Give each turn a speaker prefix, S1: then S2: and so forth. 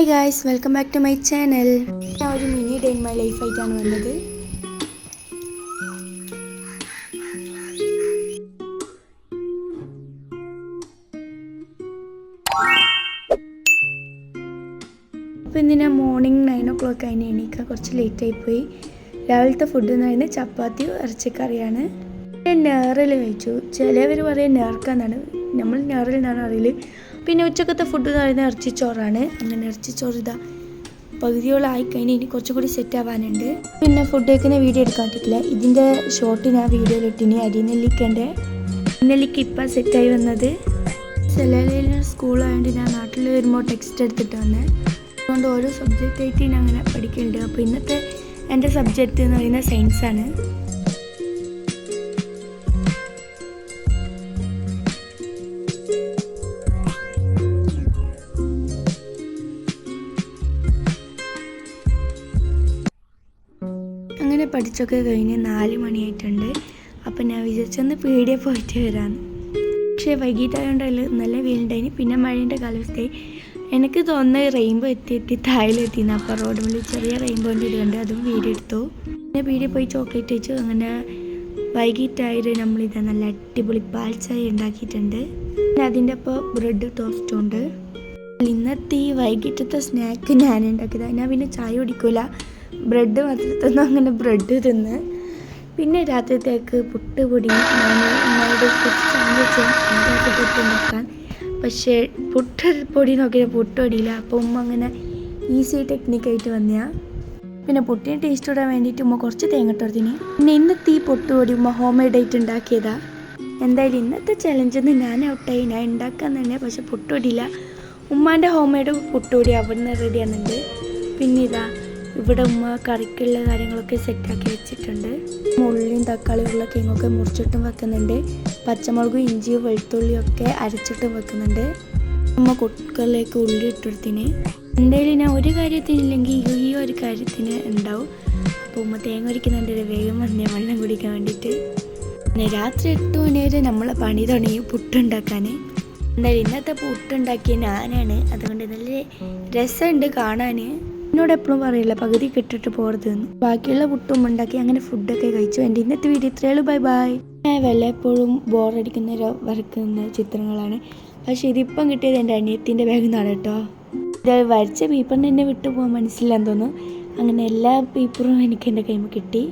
S1: Hi guys, welcome back to my channel. ഞാൻ ഒരു mini day in my life ആയിട്ടാണ് വന്നത്. അപ്പോൾ ഇന്ന് ഞാൻ മോർണിംഗ് 9 o'clock അതിന് എണീക്കാൻ കുറച്ച് ലേറ്റായി പോയി. രാവിലത്തെ ഫുഡ് എന്ന് പറയുന്നത് ചപ്പാത്തിയും ഇറച്ചിക്കറിയാണ്. ഞാൻ ഞാറിൽ കഴിച്ചു. ചിലവർ പറയും നേർക്കാന്നാണ്, നമ്മൾ ഞാറിൽ നിന്നാണ് അറിയില്ല. പിന്നെ ഉച്ചക്കത്തെ ഫുഡ് എന്ന് പറയുന്നത് ഇറച്ചിച്ചോറാണ്. അങ്ങനെ ഇറച്ചിച്ചോറ് ഇതാ പകുതിയോളം ആയിക്കഴിഞ്ഞ് ഇനി കുറച്ചുകൂടി സെറ്റ് ആവാനുണ്ട്. പിന്നെ ഫുഡ് കഴിക്കുന്ന വീഡിയോ എടുക്കാൻ പറ്റില്ല. ഇതിൻ്റെ ഷോർട്ട് ഞാൻ വീഡിയോയിലിട്ടിനി. അരിനെല്ലിക്ക ഇപ്പം സെറ്റായി വന്നത്. സെലയിൽ സ്കൂളായതുകൊണ്ട് ഞാൻ നാട്ടിൽ വരുമ്പോൾ ടെക്സ്റ്റ് എടുത്തിട്ട് വന്നേ. അതുകൊണ്ട് ഓരോ സബ്ജക്റ്റായിട്ട് ഞാൻ അങ്ങനെ പഠിക്കുന്നുണ്ട്. അപ്പോൾ ഇന്നത്തെ എൻ്റെ സബ്ജക്റ്റ് എന്ന് പറയുന്നത് സയൻസാണ്. അങ്ങനെ പഠിച്ചൊക്കെ കഴിഞ്ഞ് 4 മണിയായിട്ടുണ്ട്. അപ്പം ഞാൻ വിചാരിച്ചൊന്ന് പീടിയെ പോയിട്ട് വരാമെന്ന്. പക്ഷേ വൈകിട്ടായതുകൊണ്ട് നല്ല വെയിലുണ്ടായിന്. പിന്നെ മഴേൻ്റെ കാലാവസ്ഥയായി. എനിക്ക് തോന്നുന്നത് റെയിൻബോ എത്തി താഴെത്തിന്ന്. അപ്പോൾ റോഡ് മുകളിൽ ചെറിയ റെയിൻബോൻ്റെ ഇതുണ്ട്, അതും വീഡിയോ എടുത്തു. പിന്നെ പീടിയെ പോയി ചോക്ലേറ്റ് വെച്ചു. അങ്ങനെ വൈകിട്ടായിട്ട് നമ്മളിത് നല്ല അടിപൊളി പാൽ ചായ ഉണ്ടാക്കിയിട്ടുണ്ട്. പിന്നെ അതിൻ്റെ ഒപ്പം ബ്രെഡ് ടോസ്റ്റും ഉണ്ട്. ഇന്നത്തെ ഈ വൈകിട്ടത്തെ സ്നാക്ക് ഞാൻ ഉണ്ടാക്കിയതാണ്. ഞാൻ പിന്നെ ചായ കുടിക്കില്ല, ബ്രെഡ് മാത്രം തിന്നു. അങ്ങനെ ബ്രെഡ് തിന്ന്. പിന്നെ രാത്രിത്തേക്ക് പുട്ടുപൊടി ഉമ്മയോട് പുട്ടുണ്ടാക്കാൻ. പക്ഷേ പൊടി നോക്കിയാൽ പുട്ടുപൊടിയില്ല. അപ്പോൾ ഉമ്മ അങ്ങനെ ഈസി ടെക്നിക്കായിട്ട് വന്നയാ. പിന്നെ പുട്ടിന് ടേസ്റ്റ് ഇടാൻ വേണ്ടിയിട്ട് ഉമ്മ കുറച്ച് തേങ്ങട്ടോടത്തിന്. പിന്നെ ഇന്നത്തെ ഈ പൊട്ടുപൊടി ഉമ്മ ഹോം മെയ്ഡായിട്ട് ഉണ്ടാക്കിയതാ. എന്തായാലും ഇന്നത്തെ ചലഞ്ചൊന്നും ഞാൻ ഔട്ടായി. ഞാൻ ഉണ്ടാക്കാൻ തന്നെ, പക്ഷെ പുട്ടുപൊടിയില്ല. ഉമ്മാൻ്റെ ഹോം മെയ്ഡ് പുട്ടുപൊടി അവിടുന്ന് റെഡി ആകുന്നുണ്ട്. പിന്നെ ഇതാ ഇവിടെ ഉമ്മ കറിക്കുള്ള കാര്യങ്ങളൊക്കെ സെറ്റാക്കി വെച്ചിട്ടുണ്ട്. ഉള്ളിയും തക്കാളിയും ഉരുളക്കിഴങ്ങൊക്കെ മുറിച്ചിട്ടും വെക്കുന്നുണ്ട്. പച്ചമുളകും ഇഞ്ചിയും വെളുത്തുള്ളിയും ഒക്കെ അരച്ചിട്ടും വെക്കുന്നുണ്ട്. ഉമ്മ കുക്കറിലേക്ക് ഉള്ളി ഇട്ടെടുത്തിന്. എന്തായാലും ഞാൻ ഒരു കാര്യത്തിനില്ലെങ്കിൽ ഈ ഒരു കാര്യത്തിന് ഉണ്ടാവും. അപ്പോൾ ഉമ്മ തേങ്ങ ഒരിക്കുന്നുണ്ട് വേഗം വന്നേ വെള്ളം കുടിക്കാൻ വേണ്ടിയിട്ട്. പിന്നെ രാത്രി 8 മണി വരെ നമ്മളെ പണി തുടങ്ങി പുട്ടുണ്ടാക്കാൻ. എന്തായാലും ഇന്നത്തെ പുട്ടുണ്ടാക്കിയ ഞാനാണ്. അതുകൊണ്ട് നല്ല രസമുണ്ട് കാണാൻ. എന്നോട് എപ്പോഴും പറയില്ല പകുതി കിട്ടിട്ട് പോകരുതെന്ന്. ബാക്കിയുള്ള പുട്ടും ഉണ്ടാക്കി അങ്ങനെ ഫുഡൊക്കെ കഴിച്ചു. എൻ്റെ ഇന്നത്തെ വീഡിയോ ഇത്രയുള്ളൂ. Bye bye. ഞാൻ വല്ലപ്പോഴും ബോറടിക്കുന്ന വരക്കുന്ന ചിത്രങ്ങളാണ്. പക്ഷേ ഇതിപ്പം കിട്ടിയത് എൻ്റെ അനിയത്തിൻ്റെ ബാഗിൽ നിന്നാണ് കേട്ടോ. ഇത് വരച്ച പേപ്പറിന് എന്നെ വിട്ടു പോകാൻ മനസ്സിലാന്ന് തോന്നുന്നു. അങ്ങനെ എല്ലാ പേപ്പറും എനിക്ക് എൻ്റെ കൈമ കിട്ടി.